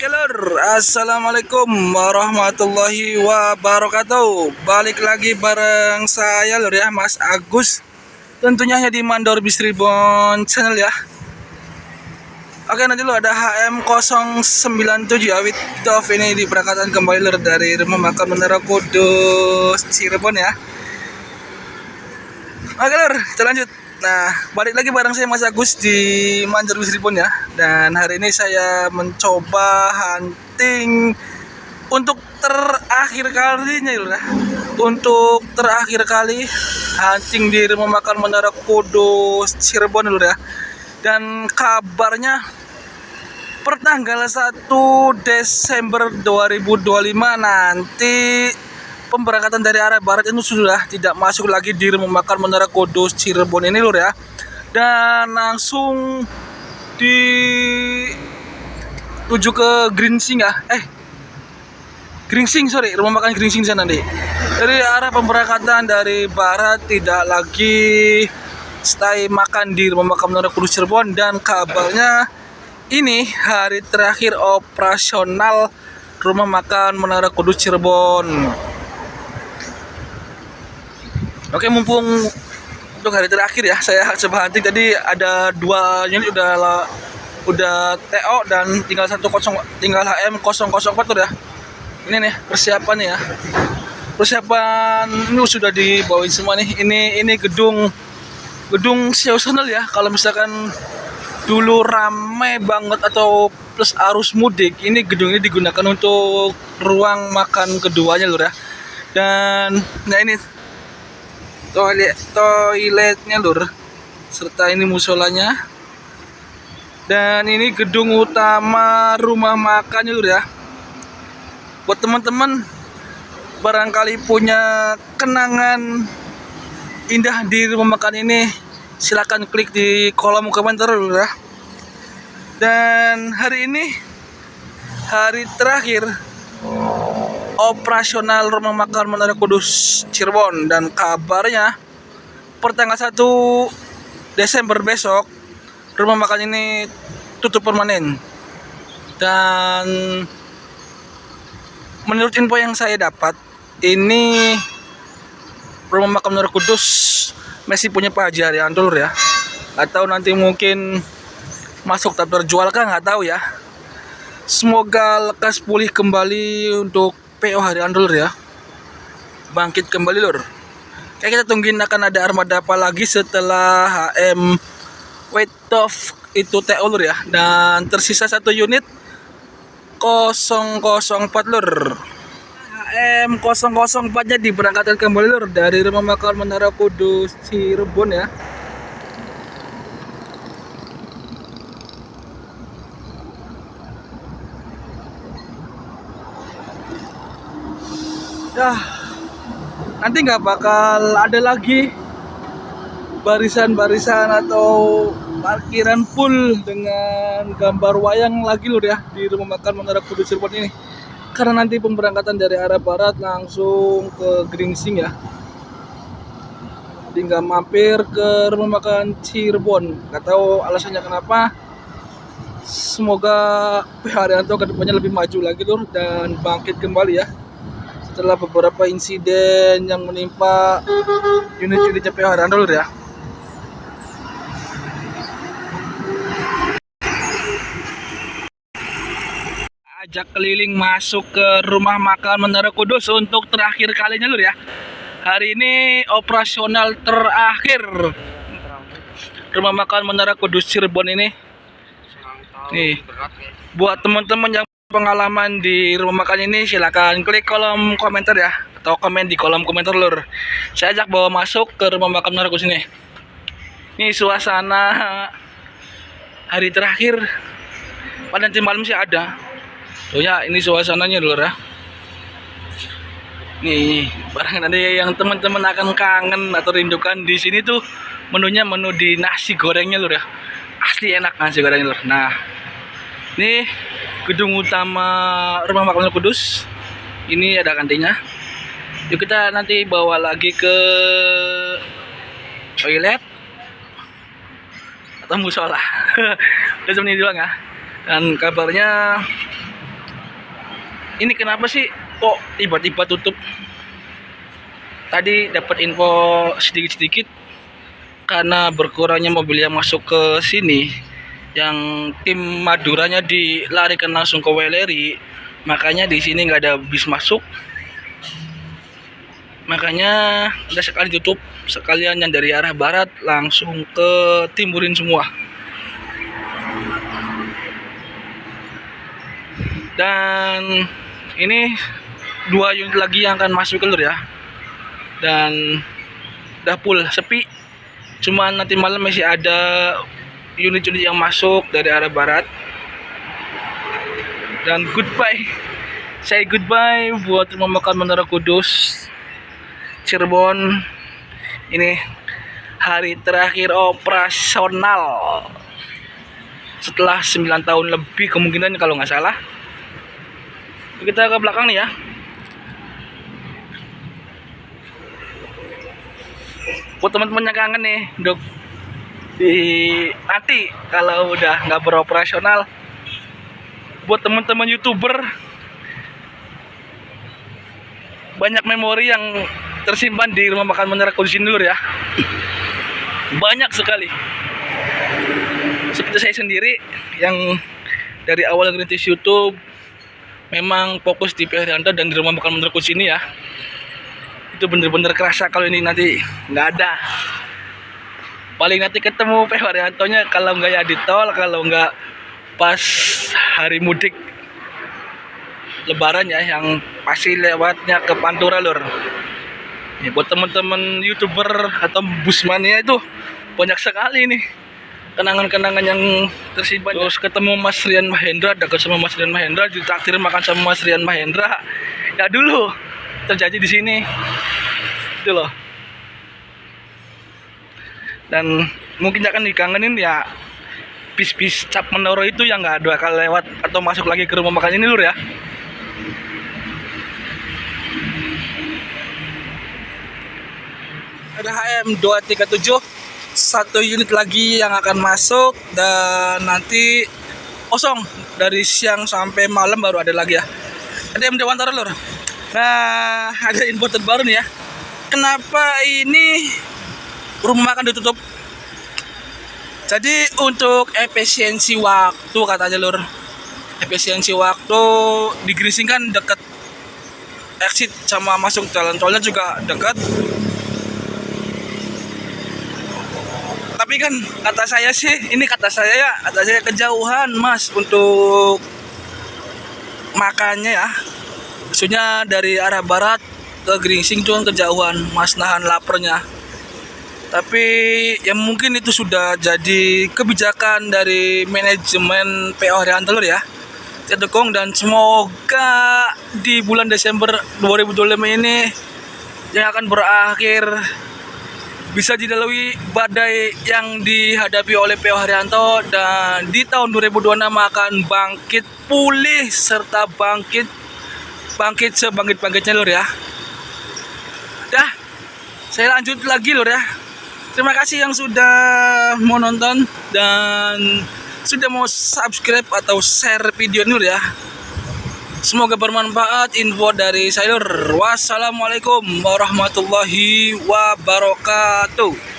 Oke lur, assalamualaikum warahmatullahi wabarakatuh. Balik lagi bareng saya lur ya, Mas Agus. Tentunya hanya di Mandor Bisribon channel ya. Oke, nanti lo ada HM097 ya, Witof ini diberangkatkan kembali lur dari rumah makan Menara Kudus Cirebon ya. Oke lur, kita lanjut. Nah, balik lagi bareng saya Mas Agus di Mandor Bisribon ya. Dan hari ini saya mencoba hunting untuk terakhir kalinya ya. Untuk terakhir kali hunting di rumah makan Menara Kudus Cirebon dulu ya. Dan kabarnya pertanggal 1 Desember 2025 nanti pemberangkatan dari arah barat itu sudah tidak masuk lagi di rumah makan Menara Kudus Cirebon ini lur ya. Dan langsung tuju ke Gringsing ya. Gringsing, sorry, rumah makan Gringsing sana nih. Dari arah pemberangkatan dari barat tidak lagi stay makan di rumah makan Menara Kudus Cirebon, dan kabarnya ini hari terakhir operasional rumah makan Menara Kudus Cirebon. Oke, mumpung untuk hari terakhir ya, saya coba hunting. Tadi ada 2 unit udah TO dan tinggal HM004 tuh ya. Ini nih persiapannya ya. Persiapan ini sudah dibawain semua nih. Ini gedung seasonal ya. Kalau misalkan dulu ramai banget atau plus arus mudik, ini gedung ini digunakan untuk ruang makan keduanya lur ya. Dan nah ini toiletnya lur, serta ini musolanya, dan ini gedung utama rumah makannya lur ya. Buat teman-teman barangkali punya kenangan indah di rumah makan ini, silakan klik di kolom komentar lur ya. Dan hari ini hari terakhir operasional rumah makan Menara Kudus Cirebon, dan kabarnya pertanggal 1 Desember besok rumah makan ini tutup permanen. Dan menurut info yang saya dapat, ini rumah makan Menara Kudus masih punya Pak Haji Haryanto lur ya. Atau nanti mungkin masuk tak terjual kan, nggak tahu ya. Semoga lekas pulih kembali untuk PO Haryanto lur ya, bangkit kembali lur. Kayak kita tungguin akan ada armada apa lagi setelah HM Witof itu TO lur ya. Dan tersisa 1 unit 004 lur. HM004 nya diberangkatkan kembali lur dari rumah makan Menara Kudus Cirebon ya. Nanti nggak bakal ada lagi barisan-barisan atau parkiran full dengan gambar wayang lagi lur ya di rumah makan Menara Kudus Cirebon ini, karena nanti pemberangkatan dari arah barat langsung ke Gringsing ya. Tinggal mampir ke rumah makan Cirebon, nggak tahu alasannya kenapa. Semoga PH Haryanto kedepannya lebih maju lagi lur dan bangkit kembali ya, setelah beberapa insiden yang menimpa unit-unitnya PH Haryanto lur ya. Ajak keliling masuk ke rumah makan Menara Kudus untuk terakhir kalinya lur ya. Hari ini operasional terakhir rumah makan Menara Kudus Cirebon ini. Nih, buat teman-teman yang pengalaman di rumah makan ini, silakan klik kolom komentar ya, atau komen di kolom komentar lur. Saya ajak bawa masuk ke rumah makan Menara Kudus ini. Ini suasana hari terakhir, pada nanti malam sih ada. Oh ya, ini suasananya lur ya. Nih, barang nanti yang teman-teman akan kangen atau rindukan di sini tuh menunya menu di nasi gorengnya lur ya. Asli enak nasi gorengnya lur. Nah, ini gedung utama rumah makan Kudus. Ini ada kantinnya. Yuk kita nanti bawa lagi ke toilet atau musola. Udah seperti itu doang ya. Dan kabarnya Ini kenapa sih kok tiba-tiba tutup? Tadi dapat info sedikit-sedikit karena berkurangnya mobil yang masuk ke sini, yang tim Maduranya dilarikan langsung ke Weleri, makanya di sini nggak ada bis masuk. Makanya udah sekali tutup, sekalian yang dari arah barat langsung ke timurin semua. Dan ini 2 unit lagi yang akan masuk ke lur ya. Dan udah full sepi. Cuman nanti malam masih ada unit-unit yang masuk dari arah barat. Dan goodbye. Say goodbye buat rumah makan Menara Kudus Cirebon. Ini hari terakhir operasional setelah 9 tahun lebih kemungkinan kalau nggak salah. Kita ke belakang nih ya. Buat teman-teman yang kangen nih untuk nanti kalau udah nggak beroperasional, buat teman-teman YouTuber, banyak memori yang tersimpan di rumah makan Menara Kudus ini lur ya. Banyak sekali. Seperti saya sendiri yang dari awal ngerintis YouTube memang fokus di P. Haryanto dan di rumah makan Menara Kudus ini ya. Itu bener-bener kerasa kalau ini nanti nggak ada. Paling nanti ketemu P. Haryantonya kalau nggak ya di tol, kalau nggak pas hari mudik Lebaran ya, yang pasti lewatnya ke Pantura lur. Ya, buat teman-teman YouTuber atau busmania itu banyak sekali nih kenangan-kenangan yang tersimpan. Terus ketemu Mas Rian Mahendra, dekat sama Mas Rian Mahendra, ditraktir makan sama Mas Rian Mahendra. Ya dulu terjadi di sini. Itu loh. Dan mungkin akan dikangenin ya bis-bis cap Menoro itu yang nggak ada bakal lewat atau masuk lagi ke rumah makan ini lur ya. Ada HM 237, 1 unit lagi yang akan masuk, dan nanti kosong dari siang sampai malam baru ada lagi ya. Ada MD Wantara lur. Nah, ada info terbaru nih ya. Kenapa ini rumah makan ditutup? Jadi untuk efisiensi waktu katanya lur. Efisiensi waktu di Grising kan dekat exit sama masuk jalan tolnya juga dekat. Tapi kan kata saya sih, ini kata saya kejauhan mas untuk makannya ya. Maksudnya dari arah barat ke Gringsing tuh kejauhan, mas nahan laparnya. Tapi ya mungkin itu sudah jadi kebijakan dari manajemen P.O. Haryanto ya. Kita dukung dan semoga di bulan Desember 2025 ini yang akan berakhir bisa dilalui badai yang dihadapi oleh P.O. Haryanto, dan di tahun 2026 akan bangkit pulih serta bangkit sebangkit-bangkitnya lur ya. Dah, saya lanjut lagi lur ya. Terima kasih yang sudah mau nonton dan sudah mau subscribe atau share video ini lur ya. Semoga bermanfaat info dari saya lur. Wassalamualaikum warahmatullahi wabarakatuh.